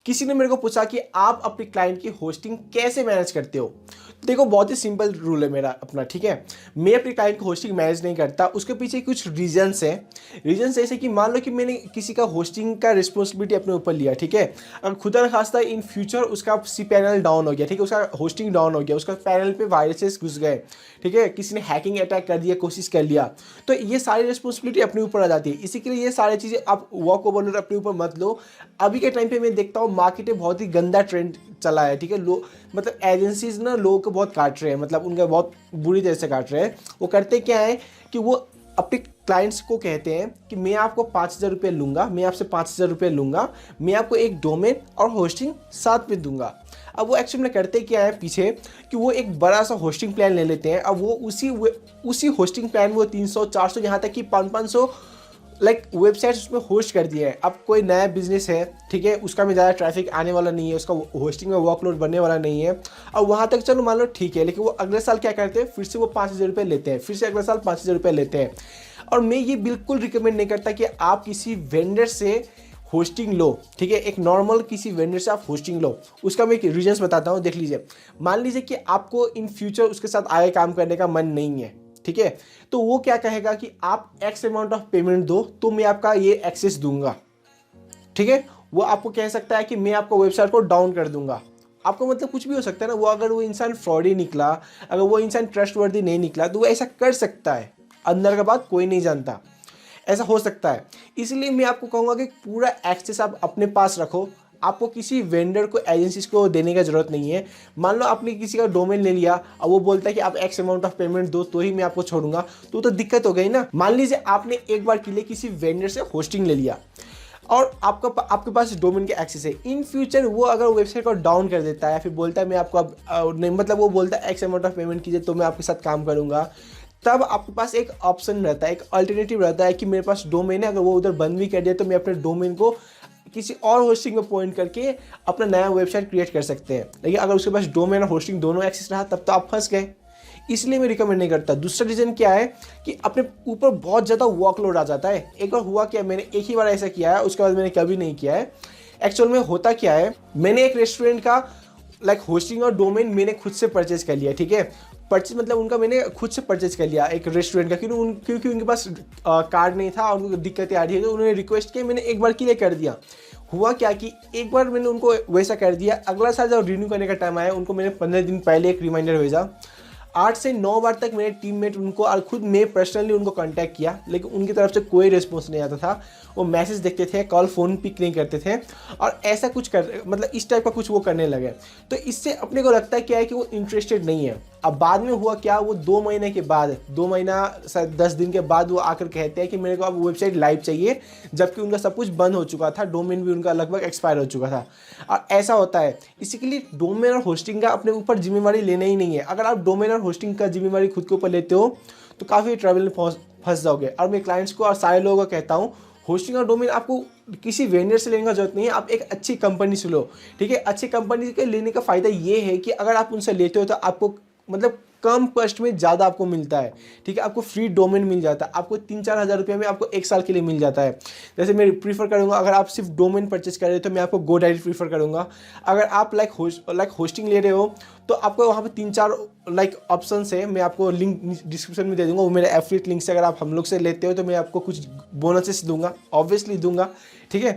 किसी ने मेरे को पूछा कि आप अपने क्लाइंट की होस्टिंग कैसे मैनेज करते हो। देखो बहुत ही सिंपल रूल है मेरा अपना, ठीक है। मैं अपने क्लाइंट की होस्टिंग मैनेज नहीं करता, उसके पीछे कुछ रीजंस हैं। रीजंस ऐसे कि मान लो कि मैंने किसी का होस्टिंग का रिस्पॉन्सिबिलिटी अपने ऊपर लिया, ठीक है। अगर खुदा न खास्ता इन फ्यूचर उसका सी पैनल डाउन हो गया, ठीक है, उसका होस्टिंग डाउन हो गया, उसका पैनल पे वायरसेस घुस गए, ठीक है, किसी ने हैकिंग अटैक कर दिया, कोशिश कर लिया, तो ये सारी रिस्पॉन्सिबिलिटी अपने ऊपर आ जाती है। इसी के लिए ये सारी चीज़ें आप वॉक ओवर अपने ऊपर मत लो। अभी के टाइम पे मैं देखता हूँ मार्केट में बहुत ही गंदा ट्रेंड चला है, ठीक है। लोग मतलब एजेंसीज ना लोगों को बहुत काट रहे हैं, मतलब उनका बहुत बुरी तरह से काट रहे हैं। वो करते क्या है कि वो अपने क्लाइंट्स को कहते हैं कि मैं आपको 5,000 रुपये लूँगा, मैं आपसे 5,000 रुपये लूँगा, मैं आपको एक डोमेन और होस्टिंग साथ में दूंगा। अब वो एक्चुअली में करते क्या है पीछे कि वो एक बड़ा सा होस्टिंग प्लान ले लेते हैं। अब वो उसी होस्टिंग प्लान वो 300 400 यहाँ तक कि 500 लाइक वेबसाइट्स उसमें होस्ट कर दिए हैं। अब कोई नया बिजनेस है, ठीक है, उसका में ज़्यादा ट्रैफिक आने वाला नहीं है, उसका होस्टिंग में वर्कलोड बनने वाला नहीं है। अब वहाँ तक चलो मान लो ठीक है, लेकिन वो अगले साल क्या करते हैं, फिर से वो 5,000 रुपये लेते हैं, फिर से अगले साल 5,000 रुपये लेते हैं। और मैं ये बिल्कुल रिकमेंड नहीं करता कि आप किसी वेंडर से होस्टिंग लो, ठीक है। एक नॉर्मल किसी वेंडर से आप होस्टिंग लो। उसका मैं एक रीजंस बताता हूँ, देख लीजिए। मान लीजिए कि आपको इन फ्यूचर उसके साथ आगे काम करने का मन नहीं है, ठीक है, तो वो क्या कहेगा कि आप एक्स अमाउंट ऑफ पेमेंट दो तो मैं आपका ये एक्सेस दूंगा, ठीक है। वो आपको कह सकता है कि मैं आपको वेबसाइट को डाउन कर दूंगा। आपको मतलब कुछ भी हो सकता है ना। वो अगर वो इंसान फ्रॉडी निकला, अगर वो इंसान ट्रस्टवर्दी नहीं निकला, तो वो ऐसा कर सकता है। अंदर का बात कोई नहीं जानता, ऐसा हो सकता है। इसलिए मैं आपको कहूँगा कि पूरा एक्सेस आप अपने पास रखो। आपको किसी वेंडर को, एजेंसीज को देने का जरूरत नहीं है। मान लो आपने किसी का डोमेन ले लिया, अब वो बोलता है कि आप एक्स अमाउंट ऑफ पेमेंट दो तो ही मैं आपको छोड़ूंगा, तो दिक्कत हो गई ना। मान लीजिए आपने एक बार के लिए किसी वेंडर से होस्टिंग ले लिया और आपके पास डोमेन के एक्सेस है। इन फ्यूचर वो अगर वेबसाइट को डाउन कर देता है, फिर बोलता है मैं आपको अब नहीं, मतलब वो बोलता है एक्स अमाउंट ऑफ पेमेंट कीजिए तो मैं आपके साथ काम करूंगा, तब आपके पास एक ऑप्शन रहता है, एक अल्टरनेटिव रहता है कि मेरे पास डोमेन है, अगर वो उधर बंद भी कर दिया तो मैं अपने डोमेन को किसी और होस्टिंग में पॉइंट करके अपना नया वेबसाइट क्रिएट कर सकते हैं। लेकिन अगर उसके पास डोमेन और होस्टिंग दोनों एक्सेस रहा तब तो आप फंस गए। इसलिए मैं रिकमेंड नहीं करता। दूसरा रीज़न क्या है कि अपने ऊपर बहुत ज़्यादा वर्कलोड आ जाता है। एक बार हुआ क्या, मैंने एक ही बार ऐसा किया है, उसके बाद मैंने कभी नहीं किया है। एक्चुअल में होता क्या है, मैंने एक रेस्टोरेंट का लाइक होस्टिंग और डोमेन मैंने खुद से परचेज कर लिया, ठीक है। परचेज मतलब उनका मैंने खुद से परचेज कर लिया एक रेस्टोरेंट का, क्योंकि उनके पास कार्ड नहीं था, उनको दिक्कतें आ रही है, तो उन्होंने रिक्वेस्ट की, मैंने एक बार के लिए कर दिया। हुआ क्या कि एक बार मैंने उनको वैसा कर दिया, अगला साल जब रिन्यू करने का टाइम आया, उनको मैंने 15 दिन पहले एक रिमाइंडर भेजा। 8 से 9 बार तक मेरे टीममेट उनको और खुद मैं पर्सनली उनको कांटेक्ट किया, लेकिन उनकी तरफ से कोई रिस्पॉन्स नहीं आता था। वो मैसेज देखते थे, कॉल फ़ोन पिक नहीं करते थे, और ऐसा कुछ कर मतलब इस टाइप का कुछ वो करने लगे। तो इससे अपने को लगता है क्या है कि वो इंटरेस्टेड नहीं है। अब बाद में हुआ क्या, वो 2 महीने के बाद, 2 महीना 10 दिन के बाद वो आकर कहते हैं कि मेरे को अब वेबसाइट लाइव चाहिए, जबकि उनका सब कुछ बंद हो चुका था, डोमेन भी उनका लगभग एक्सपायर हो चुका था। और ऐसा होता है। इसी के लिए डोमेन और होस्टिंग का अपने ऊपर जिम्मेवारी लेना ही नहीं है। अगर आप डोमेन और होस्टिंग का जिम्मेवारी खुद के ऊपर लेते हो तो काफ़ी ट्रबल में फंस जाओगे। और मैं क्लाइंट्स को और सारे लोगों को कहता हूँ, होस्टिंग और डोमेन आपको किसी वेंडर से लेने का जरूरत नहीं है, आप एक अच्छी कंपनी से लो, ठीक है। अच्छी कंपनी के लेने का फ़ायदा ये है कि अगर आप उनसे लेते हो तो आपको मतलब कम कॉस्ट में ज़्यादा आपको मिलता है, ठीक है। आपको फ्री डोमेन मिल जाता है, आपको 3-4 हज़ार रुपये में आपको 1 साल के लिए मिल जाता है। जैसे मैं प्रीफर करूँगा, अगर आप सिर्फ डोमेन परचेज कर रहे हो तो मैं आपको GoDaddy प्रीफर करूँगा। अगर आप लाइक होस्टिंग ले रहे हो तो आपको वहाँ पे 3-4 लाइक ऑप्शन है, मैं आपको लिंक डिस्क्रिप्शन में दे दूँगा, वो मेरे एफिलिएट लिंक से अगर आप हम लोग से लेते हो तो मैं आपको कुछ बोनसेस दूंगा, ऑब्वियसली दूंगा, ठीक है।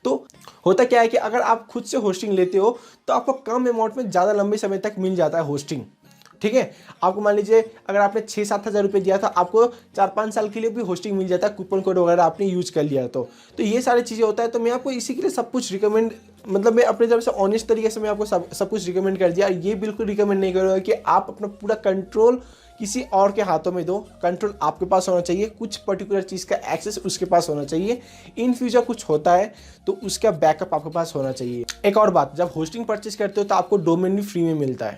तो होता क्या है कि अगर आप खुद से होस्टिंग लेते हो तो आपको कम अमाउंट में ज़्यादा लंबे समय तक मिल जाता है होस्टिंग, ठीक है। आपको मान लीजिए अगर आपने 6-7 हज़ार रुपये दिया था, आपको 4-5 साल के लिए भी होस्टिंग मिल जाता है, कूपन कोड वगैरह आपने यूज कर लिया तो ये सारी चीज़ें होता है। तो मैं आपको इसी के लिए सब कुछ रिकमेंड, मतलब मैं अपनी तरफ से ऑनेस्ट तरीके से मैं आपको सब कुछ रिकमेंड कर दिया। ये बिल्कुल रिकमेंड नहीं करूँगा कि आप अपना पूरा कंट्रोल किसी और के हाथों में दो। कंट्रोल आपके पास होना चाहिए, कुछ पर्टिकुलर चीज़ का एक्सेस उसके पास होना चाहिए। इन फ्यूचर कुछ होता है तो उसका बैकअप आपके पास होना चाहिए। एक और बात, जब होस्टिंग परचेज करते हो तो आपको डोमेन भी फ्री में मिलता है।